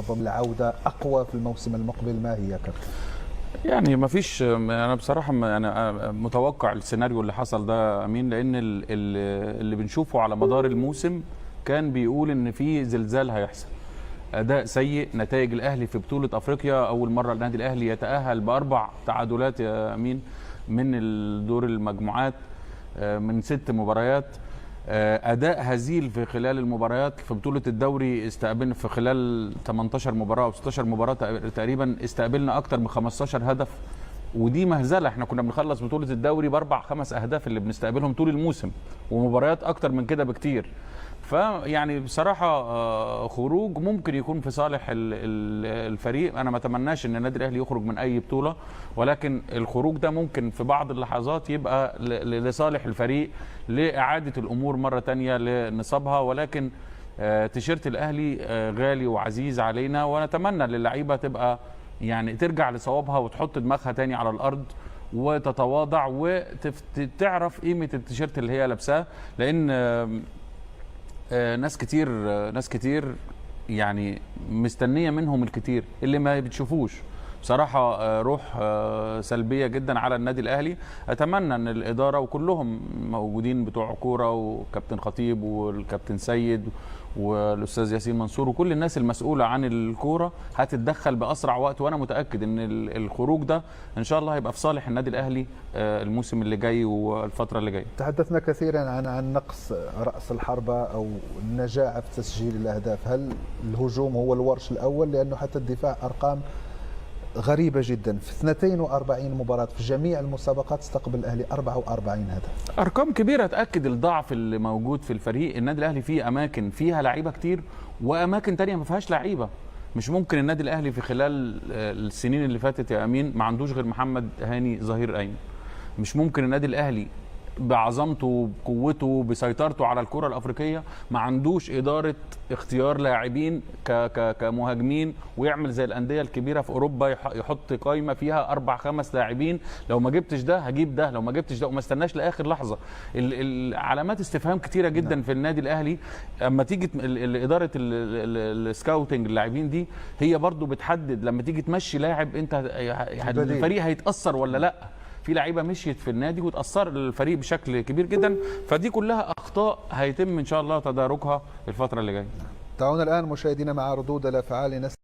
ربما العودة أقوى في الموسم المقبل، ما هي كابتن؟ يعني ما فيش، انا بصراحه انا متوقع السيناريو اللي حصل ده امين، لان اللي بنشوفه على مدار الموسم كان بيقول ان في زلزال هيحصل. اداء سيء، نتائج الاهلي في بطوله افريقيا اول مره النادي الاهلي يتاهل باربع تعادلات يا امين من الدور المجموعات من 6 مباريات. اداء هزيل في خلال المباريات في بطوله الدوري، استقبلنا في خلال 18 مباراه او 16 مباراه تقريبا استقبلنا اكتر من 15 هدف، ودي مهزله. احنا كنا بنخلص بطوله الدوري باربع 5 اهداف اللي بنستقبلهم طول الموسم، ومباريات اكتر من كده بكتير. فيعني بصراحه خروج ممكن يكون في صالح الفريق. انا ما اتمناش ان النادي الاهلي يخرج من اي بطوله، ولكن الخروج ده ممكن في بعض اللحظات يبقى لصالح الفريق، لاعاده الامور مره ثانيه لنصابها. ولكن تيشيرت الاهلي غالي وعزيز علينا، ونتمنى للعيبه تبقى يعني ترجع لصوابها وتحط دماغها تاني على الارض وتتواضع وتعرف قيمه التيشيرت اللي هي لابساه. لان ناس كتير يعني مستنيه منهم الكتير اللي ما بتشوفوش. بصراحه روح سلبيه جدا على النادي الاهلي. اتمنى ان الاداره وكلهم موجودين بتوع كوره، وكابتن خطيب والكابتن سيد والاستاذ ياسين منصور وكل الناس المسؤوله عن الكوره هتتدخل باسرع وقت، وانا متاكد ان الخروج ده ان شاء الله هيبقى في صالح النادي الاهلي الموسم اللي جاي والفتره اللي جايه. تحدثنا كثيرا عن نقص راس الحربه او النجاعه في تسجيل الاهداف. هل الهجوم هو الورش الاول؟ لانه حتى الدفاع ارقام غريبة جدا، في 42 مباراة في جميع المسابقات استقبل الأهلي 44 هدف. أرقام كبيرة تأكد الضعف اللي موجود في الفريق. النادي الأهلي فيه أماكن فيها لعيبة كتير، وأماكن تانية ما فيهاش لعيبة. مش ممكن النادي الأهلي في خلال السنين اللي فاتت يا أمين ما عندوش غير محمد هاني ظهير أيمن. مش ممكن النادي الأهلي بعظمته بقوته بسيطرته على الكرة الأفريقية ما عندوش إدارة اختيار لاعبين كمهاجمين، ويعمل زي الأندية الكبيرة في أوروبا يحط قائمة فيها 4 5 لاعبين، لو ما جبتش ده هجيب ده، لو ما جبتش ده، وما استناش لآخر لحظة. علامات استفهام كتيرة جدا في النادي الأهلي. أما تيجي إدارة السكاوتنج اللاعبين دي هي برضو بتحدد لما تيجي تمشي لاعب أنت الفريق هيتأثر ولا لأ. في لعيبه مشيت في النادي وتاثر الفريق بشكل كبير جدا، فدي كلها اخطاء هيتم ان شاء الله تداركها الفتره اللي جايه. دعونا الان مشاهدينا مع ردود الافعال